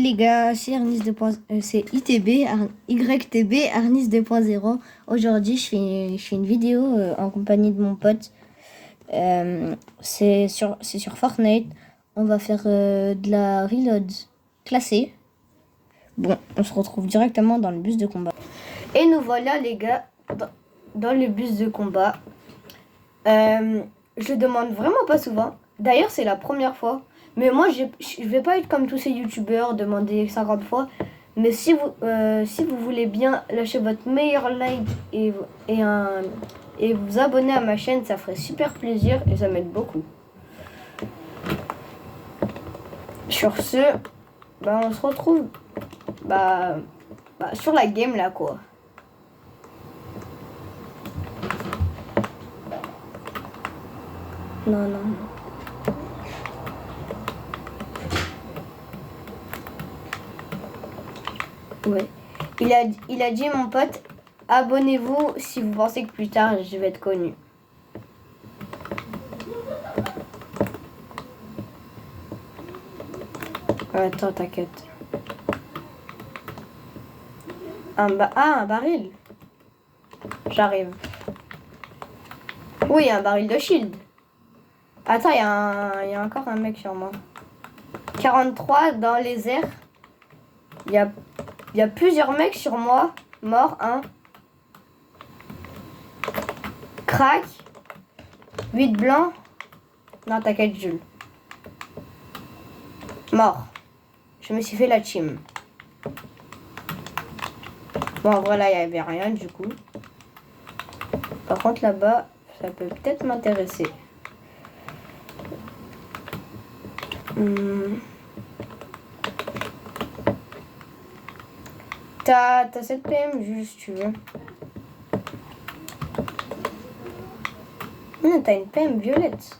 les gars, c'est c'est YTB Arnis 2.0. Aujourd'hui, je fais une vidéo en compagnie de mon pote. C'est sur Fortnite. On va faire de la reload classée. Bon, on se retrouve directement dans le bus de combat. Et nous voilà les gars dans le bus de combat. Je le demande vraiment pas souvent. D'ailleurs, c'est la première fois. Mais moi, je vais pas être comme tous ces youtubeurs, demander 50 fois. Mais si vous voulez bien lâcher votre meilleur like et vous abonner à ma chaîne, ça ferait super plaisir et ça m'aide beaucoup. Sur ce, on se retrouve sur la game là quoi. Non. Ouais. Il a dit mon pote, abonnez-vous si vous pensez que plus tard je vais être connu. Attends, t'inquiète. Un baril. J'arrive. Oui, un baril de shield. Attends, il y a encore un mec sur moi. 43 dans les airs. Il y a plusieurs mecs sur moi. Mort, un. Crac. 8 blancs. Non, t'inquiète, Jules. Mort. Je me suis fait la team. Bon, voilà, il n'y avait rien du coup. Par contre, là-bas, ça peut peut-être m'intéresser. T'as cette PM juste, si tu veux. Non, t'as une PM violette.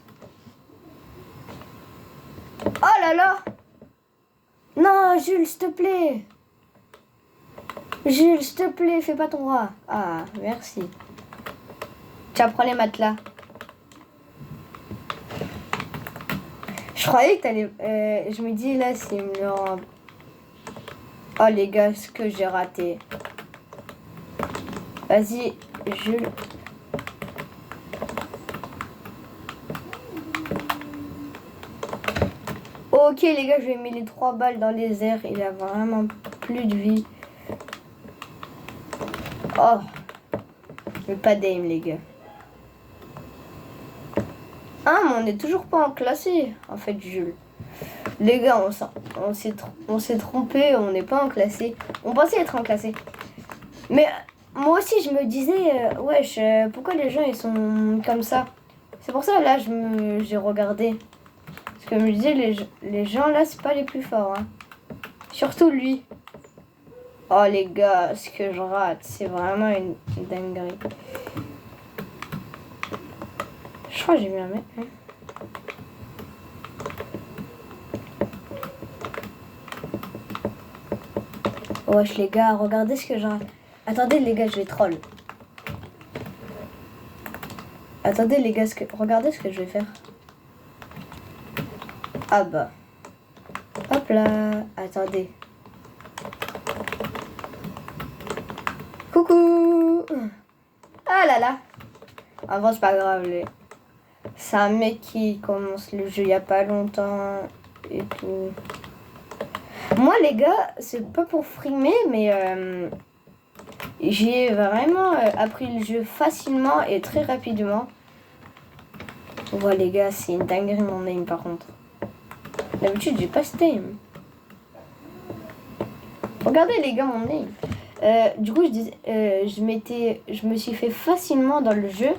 Oh là là! Non, Jules, s'il te plaît! Jules, s'il te plaît, fais pas ton roi. Ah, merci. Tiens, prends les matelas. Je croyais que t'allais... je me dis là, c'est me rend... Oh les gars, ce que j'ai raté. Vas-y, Jules. Ok les gars, je lui ai mis les 3 balles dans les airs. Il a vraiment plus de vie. Oh. Mais pas d'aim les gars. Ah mais on n'est toujours pas en classé. En fait Jules. Les gars, on s'est trompé. On n'est pas en classé. On pensait être en classé. Mais moi aussi je me disais. Wesh, pourquoi les gens ils sont comme ça? C'est pour ça là j'ai regardé. Comme je disais, les gens là, c'est pas les plus forts. Hein. Surtout lui. Oh les gars, ce que je rate, c'est vraiment une dinguerie. Je crois que j'ai mis un mec. Hein. Wesh les gars, regardez ce que je rate. Attendez les gars, je vais troll. Attendez les gars, regardez ce que je vais faire. Ah bah. Hop là. Attendez. Coucou. Ah là là. Avant c'est pas grave. C'est un mec qui commence le jeu il y a pas longtemps. Et tout. Moi les gars, c'est pas pour frimer mais j'ai vraiment appris le jeu facilement et très rapidement. Voilà les gars, c'est une dinguerie mon aim par contre. D'habitude, j'ai pas ce aim. Regardez les gars mon aim. Du coup, je disais, je me suis fait facilement dans le jeu,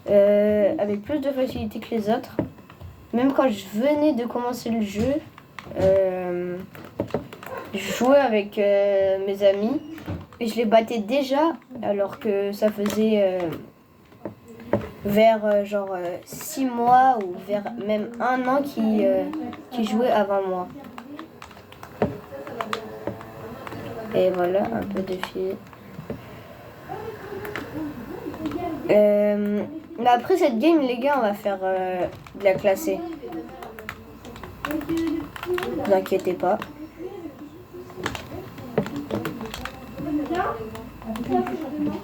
avec plus de facilité que les autres. Même quand je venais de commencer le jeu, je jouais avec mes amis et je les battais déjà, alors que ça faisait vers 6 mois ou vers même 1 an qui jouait avant moi. Et voilà, un peu de fil. Mais après cette game, les gars, on va faire de la classée. Ne vous inquiétez pas.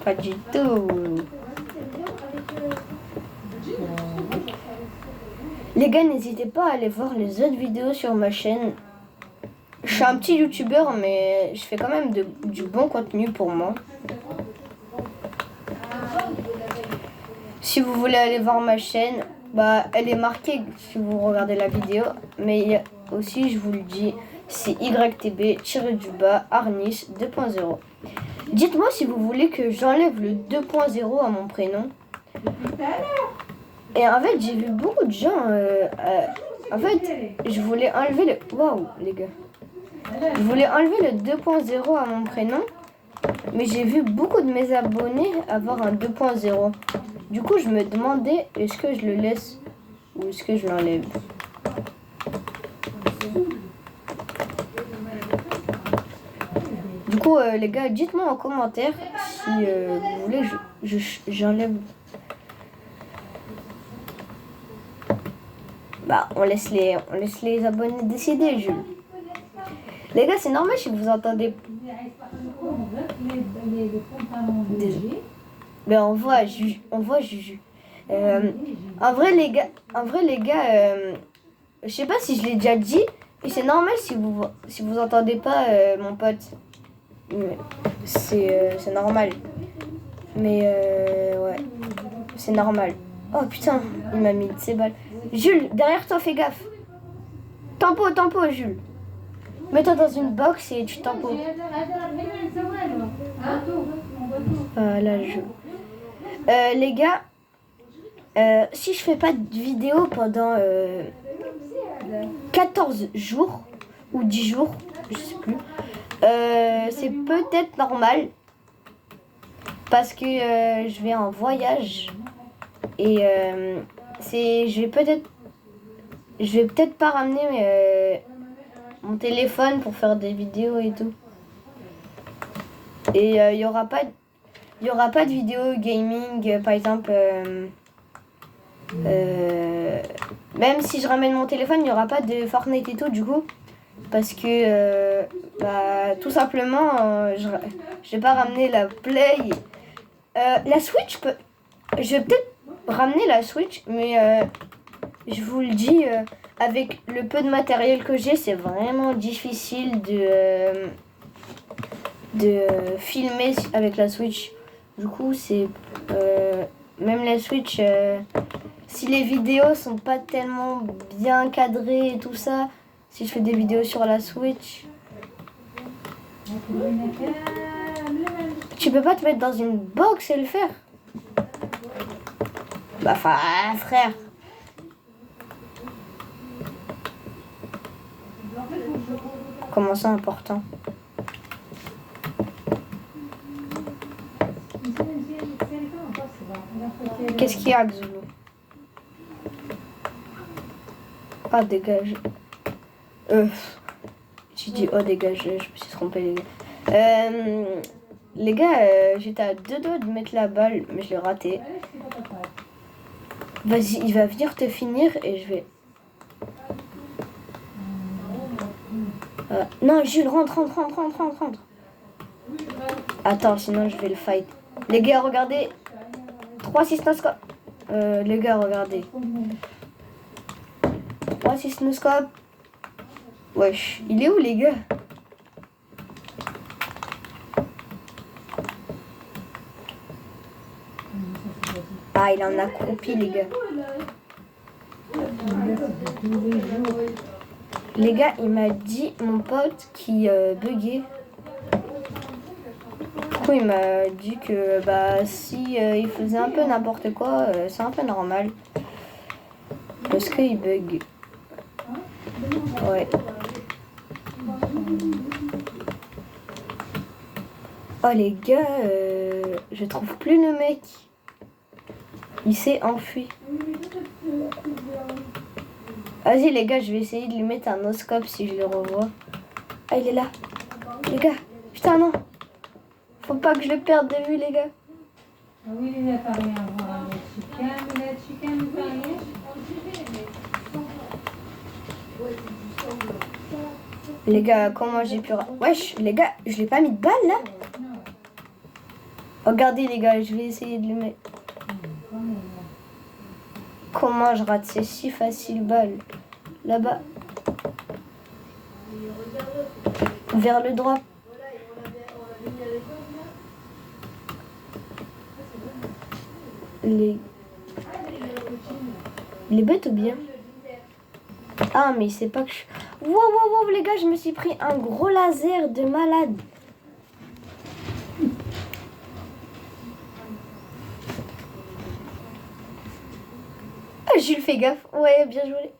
Pas du tout. Les gars, n'hésitez pas à aller voir les autres vidéos sur ma chaîne. Je suis un petit youtubeur, mais je fais quand même du bon contenu pour moi. Si vous voulez aller voir ma chaîne, bah, elle est marquée si vous regardez la vidéo. Mais il y a aussi, je vous le dis, c'est YTB-du-bas Arnis 2.0. Dites-moi si vous voulez que j'enlève le 2.0 à mon prénom. Et en fait, j'ai vu beaucoup de gens... en fait, je voulais enlever le... Waouh, les gars. Je voulais enlever le 2.0 à mon prénom. Mais j'ai vu beaucoup de mes abonnés avoir un 2.0. Du coup, je me demandais, est-ce que je le laisse ou est-ce que je l'enlève? Du coup, les gars, dites-moi en commentaire si vous voulez que j'enlève. Bah, on laisse les abonnés décider, Jules. Les gars, c'est normal si vous entendez. Mais on voit Juju. En vrai, les gars, je sais pas si je l'ai déjà dit, mais c'est normal si vous entendez pas mon pote. C'est normal. Mais ouais, c'est normal. Oh putain, il m'a mis de ses balles. Jules, derrière toi, fais gaffe. Tempo, Jules. Mets-toi dans une box et tu tempo. Là, les gars, si je fais pas de vidéo pendant 14 jours ou 10 jours, je sais plus, c'est peut-être normal parce que je vais en voyage et je vais peut-être pas ramener mon téléphone pour faire des vidéos et tout. Et il y aura pas de vidéo gaming, par exemple. Même si je ramène mon téléphone, il n'y aura pas de Fortnite et tout du coup. Parce que tout simplement, je vais pas ramener la Play. La Switch, je vais peut-être ramener la Switch, mais je vous le dis, avec le peu de matériel que j'ai, c'est vraiment difficile de filmer avec la Switch. Du coup, c'est même la Switch, si les vidéos sont pas tellement bien cadrées et tout ça, si je fais des vidéos sur la Switch, tu peux pas te mettre dans une box et le faire. Bah frère. Comment ça important? Qu'est-ce qu'il y a, Xulu? Ah, dégage. J'ai dit, oh, dégage, je me suis trompée, les gars. Les gars, j'étais à 2 doigts de mettre la balle, mais je l'ai raté. Vas-y, il va venir te finir et je vais... non, Jules, rentre. Attends, sinon je vais le fight. Les gars, regardez. 3-6 no-scope. Les gars, regardez. 3-6 no-scope. Wesh, il est où, les gars? Ah, il en a accroupi, les gars. Les gars, il m'a dit, mon pote, qui buguait. Du coup, il m'a dit que si il faisait un peu n'importe quoi, c'est un peu normal. Parce qu'il bug. Ouais. Oh les gars, je trouve plus le mec. Il s'est enfui. Vas-y les gars, je vais essayer de lui mettre un no-scope si je le revois. Ah, il est là. Les gars, putain non. Faut pas que je le perde de vue, les gars. Oui, il a parlé avant le chicken, Les gars, comment j'ai pu... Wesh, les gars, je l'ai pas mis de balle, là? Regardez les gars, je vais essayer de le mettre. Comment je rate? C'est si facile, balle. Là-bas. Vers le droit. Les... Il est bête ou bien? Ah, mais il sait pas que je... Wow, wow, wow, les gars, je me suis pris un gros laser de malade. Ah, Jules, fais gaffe. Ouais, bien joué.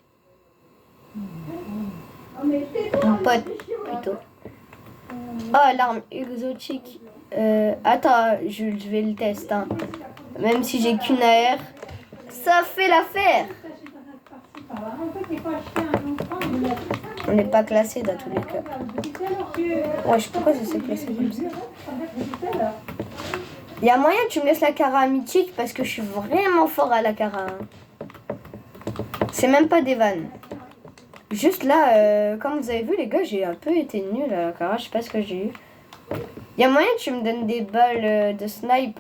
Mon pote, plutôt. Oh, l'arme exotique. Attends, Jules, je vais le tester. Hein. Même si j'ai qu'une AR, ça fait l'affaire. On n'est pas classé dans tous les cas. Ouais, je sais pas pourquoi ça s'est classé comme ça. Il y a moyen que tu me laisses la cara mythique parce que je suis vraiment fort à la cara. Hein. C'est même pas des vannes. Juste là, comme vous avez vu les gars, j'ai un peu été nul à la cara, je sais pas ce que j'ai eu. Il y a moyen que tu me donnes des balles de snipe.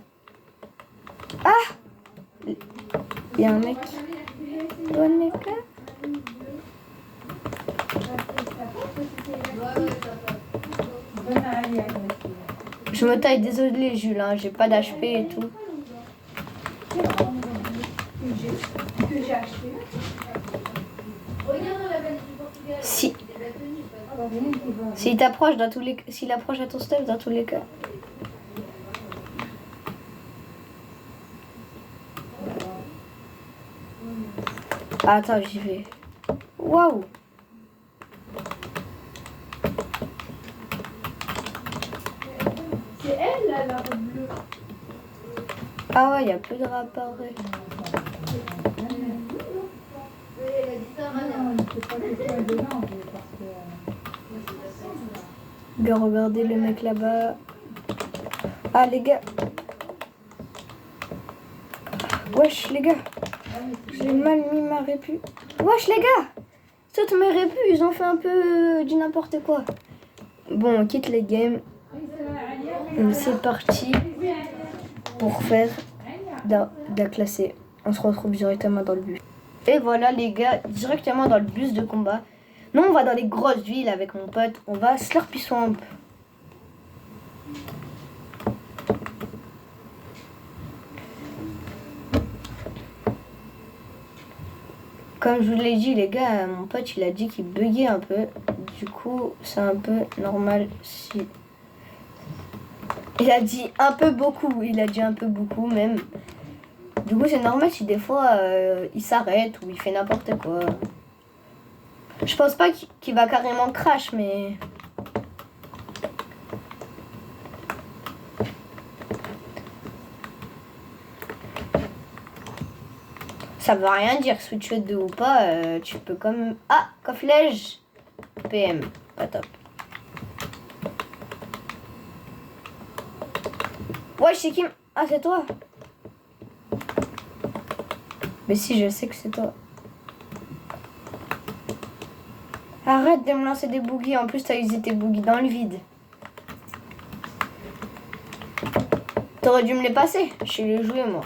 Ah! Il y a un mec. Bonne les gars. Je me taille, désolé Jules, hein, j'ai pas d'HP et tout. Si. S'il t'approche dans tous les s'il approche à ton stuff dans tous les cas. Attends, j'y vais. Waouh. C'est elle là, la robe bleue. Ah ouais, il y a plus de rapport. Gars, regardez le mec là-bas. Ah les gars. Wesh les gars. J'ai mal mis ma répu. Wesh les gars. Toutes mes répus, ils ont fait un peu du n'importe quoi. Bon, on quitte les games. C'est parti pour faire de la classée. On se retrouve directement dans le bus. Et voilà les gars, directement dans le bus de combat. Nous on va dans les grosses villes avec mon pote. On va Slurpy Swamp. Comme je vous l'ai dit les gars, mon pote il a dit qu'il buguait un peu. Du coup c'est un peu normal si... Il a dit un peu beaucoup, il a dit un peu beaucoup même. Du coup c'est normal si des fois il s'arrête ou il fait n'importe quoi. Je pense pas qu'il va carrément crash mais... Ça veut rien dire, switch 2 ou pas, tu peux comme... Ah, cofflège PM, pas top. Ouais, c'est qui? Ah, c'est toi. Mais si, je sais que c'est toi. Arrête de me lancer des boogies, en plus t'as usé tes boogies dans le vide. T'aurais dû me les passer, je sais les jouer moi.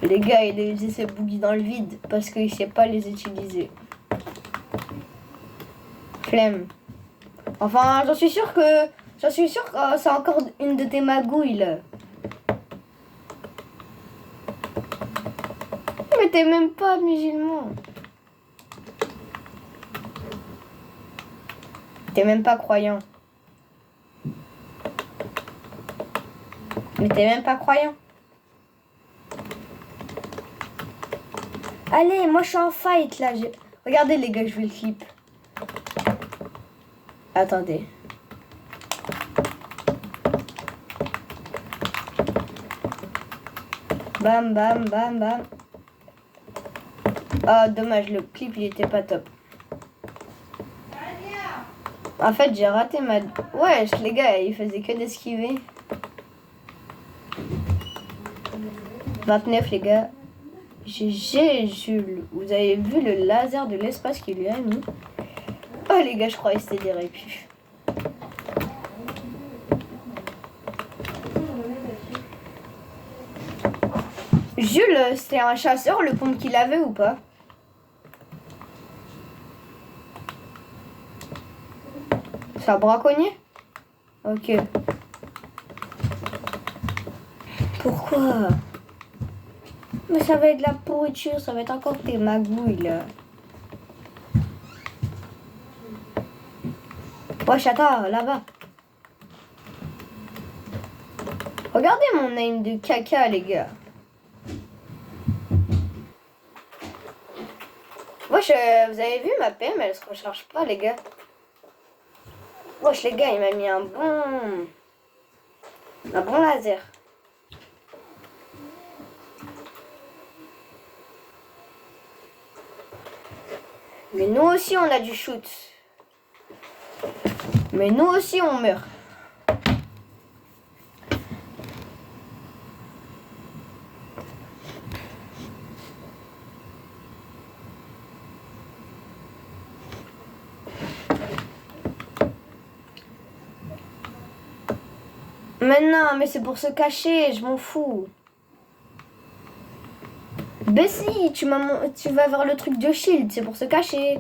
Les gars, il a usé ses boogies dans le vide parce qu'il sait pas les utiliser. Flemme. Enfin, j'en suis sûr que c'est encore une de tes magouilles là. Mais t'es même pas musulman. T'es même pas croyant. Mais t'es même pas croyant. Allez, moi je suis en fight là. Regardez les gars, je vais le clip. Attendez. Bam, bam, bam, bam. Ah, dommage, le clip il était pas top. En fait, j'ai raté ma... Ouais, les gars, ils faisaient que d'esquiver. 29 les gars. GG Jules. Vous avez vu le laser de l'espace qu'il lui a mis? Oh les gars, je croyais que c'était des répus. Jules, c'était un chasseur, le compte qu'il avait ou pas? C'est un braconnier? Ok. Pourquoi? Mais ça va être de la pourriture, ça va être encore tes magouilles là. Wesh, attends, là-bas. Regardez mon aim de caca, les gars. Wesh, vous avez vu ma PM, elle se recharge pas, les gars. Wesh, les gars, il m'a mis un bon laser. Mais nous aussi, on a du shoot. Mais nous aussi, on meurt. Mais non, mais c'est pour se cacher, je m'en fous. Ben si, tu vas vers le truc de shield, c'est pour se cacher.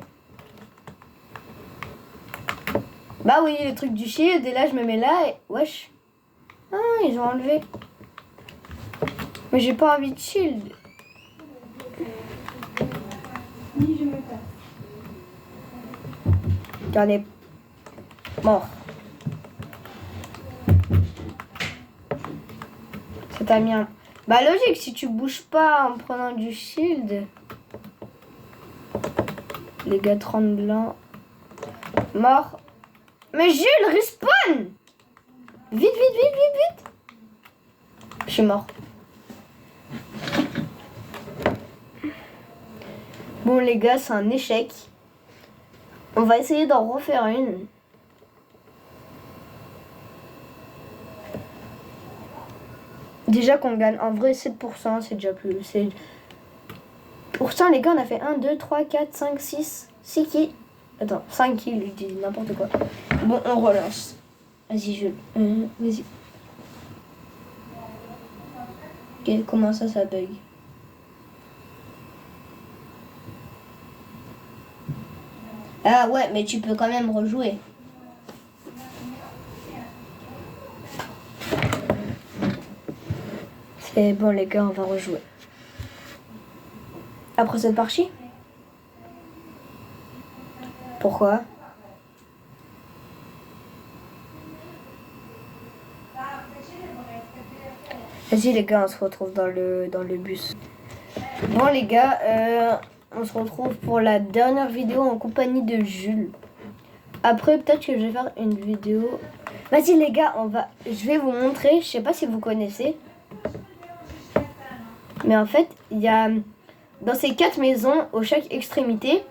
Bah oui, le truc du shield, et là je me mets là et... Wesh. Ah, ils ont enlevé. Mais j'ai pas envie de shield. J'en ai... Mort. Ça t'a mis un... Bah logique, si tu bouges pas en prenant du shield. Les gars tremblants. Mort. Mais Jules, respawn! Vite, vite, vite, vite, vite! Je suis mort. Bon les gars, c'est un échec. On va essayer d'en refaire une. Déjà qu'on gagne en vrai 7%, c'est déjà plus. Pourtant les gars, on a fait 1, 2, 3, 4, 5, 6, 6 kills. Attends, 5 kills, je dis n'importe quoi. Bon, on relance. Vas-y, Jules. Vas-y. Ok, comment ça bug? Ah ouais, mais tu peux quand même rejouer. C'est bon les gars, on va rejouer. Après cette partie? Pourquoi? Vas-y les gars, on se retrouve dans le bus. Bon les gars, on se retrouve pour la dernière vidéo en compagnie de Jules. Après peut-être que je vais faire une vidéo. Vas-y les gars, je vais vous montrer, je sais pas si vous connaissez. Mais en fait, il y a dans ces 4 maisons, au chaque extrémité,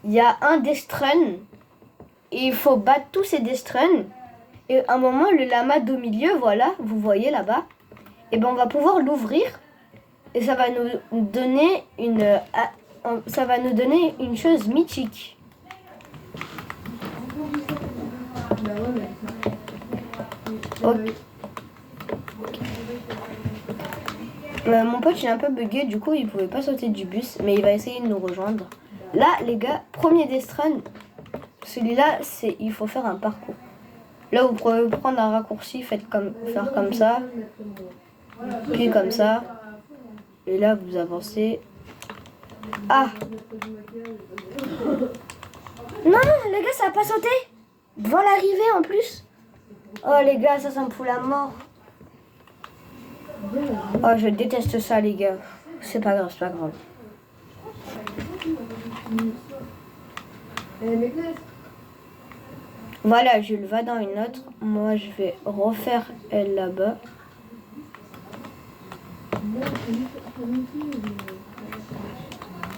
il y a un death run. Et il faut battre tous ces death run. Et à un moment, le lama au milieu, voilà, vous voyez là-bas. Et ben on va pouvoir l'ouvrir. Et ça va nous donner une chose mythique. Okay. Mon pote il est un peu bugué, du coup il pouvait pas sauter du bus, mais il va essayer de nous rejoindre. Là les gars, premier death run, celui-là il faut faire un parcours. Là vous pouvez prendre un raccourci, faire comme ça, puis comme ça, et là vous avancez. Ah non les gars, ça a pas sauté devant l'arrivée en plus. Oh les gars, ça me fout la mort. Oh, je déteste ça, les gars. C'est pas grave, c'est pas grave. Voilà, Jules va dans une autre. Moi, je vais refaire elle là-bas.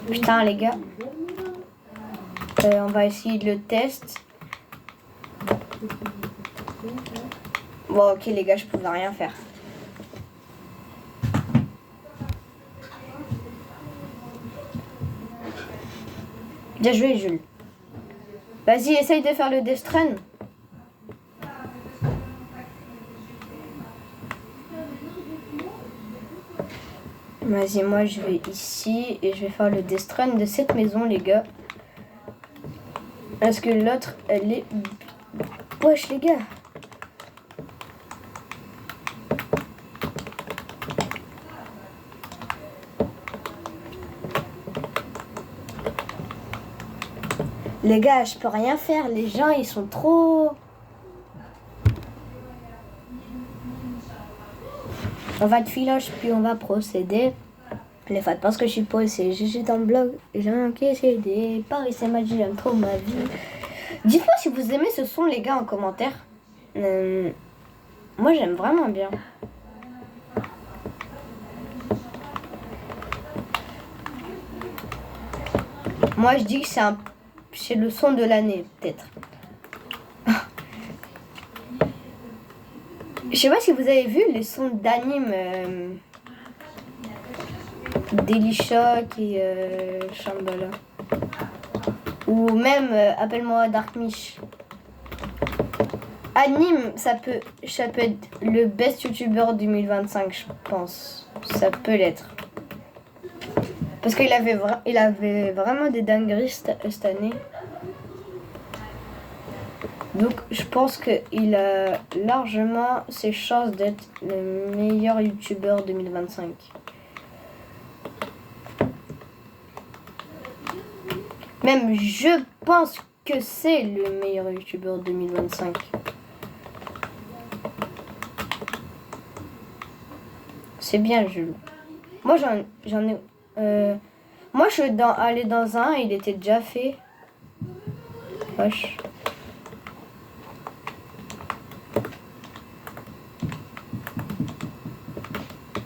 Putain, les gars. On va essayer de le test. Bon, ok, les gars, je pouvais rien faire. Bien joué, Jules. Vas-y, essaye de faire le death run. Vas-y, moi je vais ici et je vais faire le destrun de cette maison, les gars. Parce que l'autre, elle est... Wesh, les gars. Les gars, je peux rien faire. Les gens, ils sont trop... On va de filoche, puis on va procéder. Les fêtes parce que je suis posé, je suis dans le blog, j'ai encaissé des Paris c'est magique, j'aime trop ma vie. Dites-moi si vous aimez ce son, les gars, en commentaire. Moi, j'aime vraiment bien. Moi, je dis que c'est le son de l'année, peut-être. Je sais pas si vous avez vu les sons d'anime Daily Shock et Shambhala. Ou même Appelle-moi Dark Mish. Anime, ça peut être le best YouTuber 2025, je pense. Ça peut l'être. Parce qu'il avait, vraiment des dingueries cette année. Donc je pense qu'il a largement ses chances d'être le meilleur YouTuber 2025. Même je pense que c'est le meilleur YouTuber 2025. C'est bien, Jules. Moi, j'en ai... moi, je suis allé dans un, il était déjà fait. Wesh.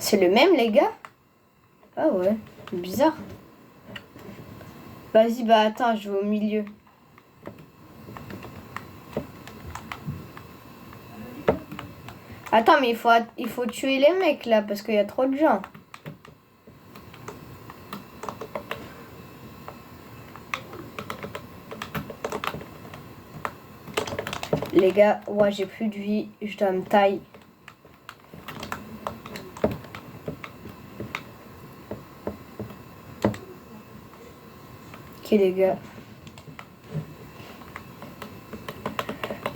C'est le même, les gars? Ah ouais, bizarre. Vas-y, bah attends, je vais au milieu. Attends, mais il faut tuer les mecs là, parce qu'il y a trop de gens. Les gars, ouais, j'ai plus de vie, je dois me tailler. Ok, les gars.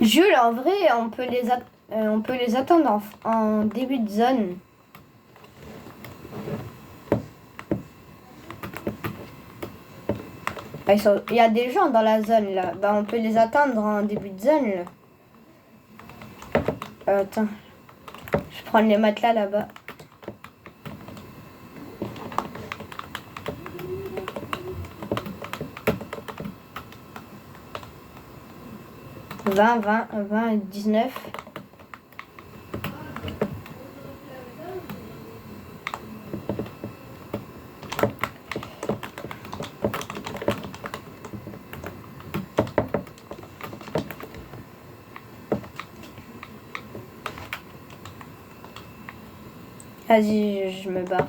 Jules, en vrai, on peut les attendre en début de zone. Il y a des gens dans la zone là. Bah, on peut les attendre en début de zone là. Attends. Je prends les matelas là-bas. Vingt, 19. Vas-y, je me barre.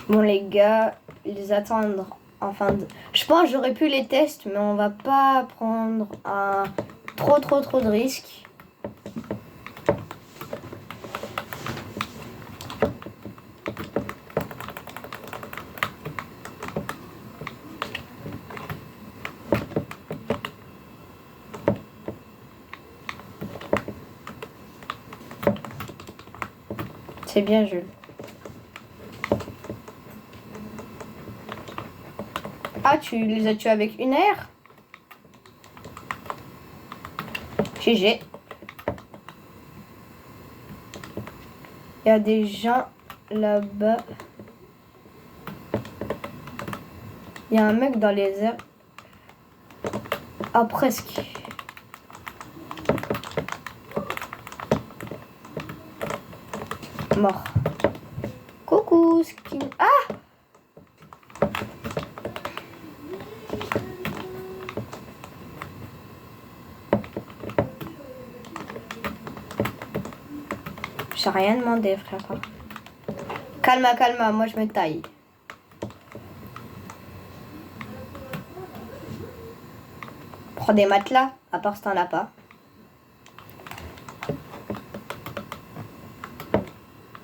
Bon les gars, les attendre en fin de... Je pense que j'aurais pu les tests, mais on va pas prendre un trop de risques. C'est bien, Jules. Ah, tu les as tués avec une aire? GG. Il y a des gens là-bas. Il y a un mec dans les airs. Ah, presque. Mort. Coucou, skin. Ah! J'ai rien demandé, frère. Calma, moi je me taille. Prends des matelas, à part si t'en as pas.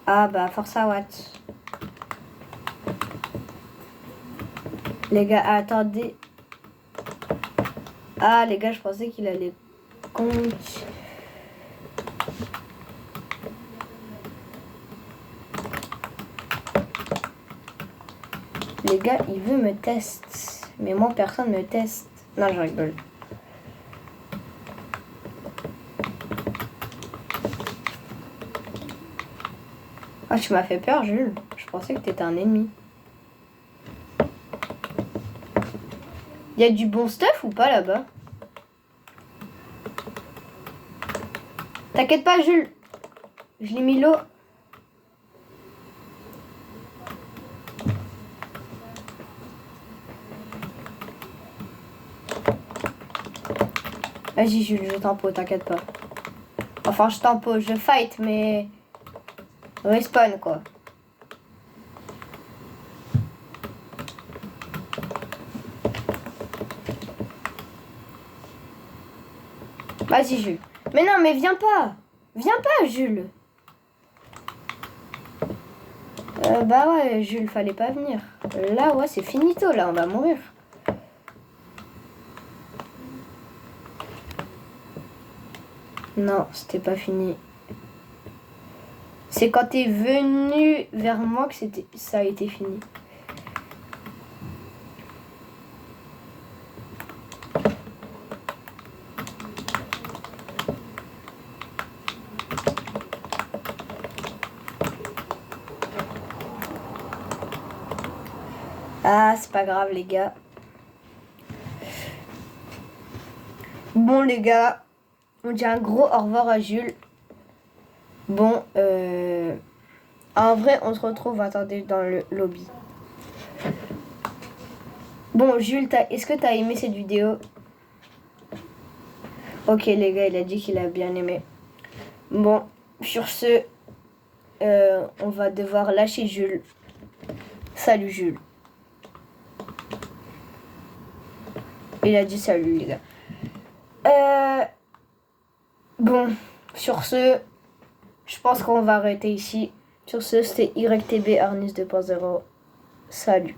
Ah bah Forza Watt. Les gars, attendez. Ah les gars, je pensais qu'il allait compte. Les gars, il veut me tester. Mais moi, personne me teste. Non, je rigole. Ah, tu m'as fait peur, Jules. Je pensais que t'étais un ennemi. Il y a du bon stuff ou pas là-bas? T'inquiète pas, Jules. Je l'ai mis l'eau. Vas-y, Jules, je tempo, t'inquiète pas. Enfin, je tempo, je fight, mais... Respawn, quoi. Vas-y, Jules. Mais non, mais viens pas. Viens pas, Jules. Bah ouais, Jules, fallait pas venir. Là, ouais, c'est finito, là, on va mourir. Non, c'était pas fini. C'est quand t'es venu vers moi que ça a été fini. Ah, c'est pas grave, les gars. Bon, les gars, on dit un gros au revoir à Jules. Bon, en vrai, on se retrouve, attendez, dans le lobby. Bon, Jules, est-ce que t'as aimé cette vidéo? Ok, les gars, il a dit qu'il a bien aimé. Bon, sur ce, on va devoir lâcher Jules. Salut, Jules. Il a dit salut, les gars. Bon, sur ce, je pense qu'on va arrêter ici. Sur ce, c'était YTB Arnis 2.0. Salut.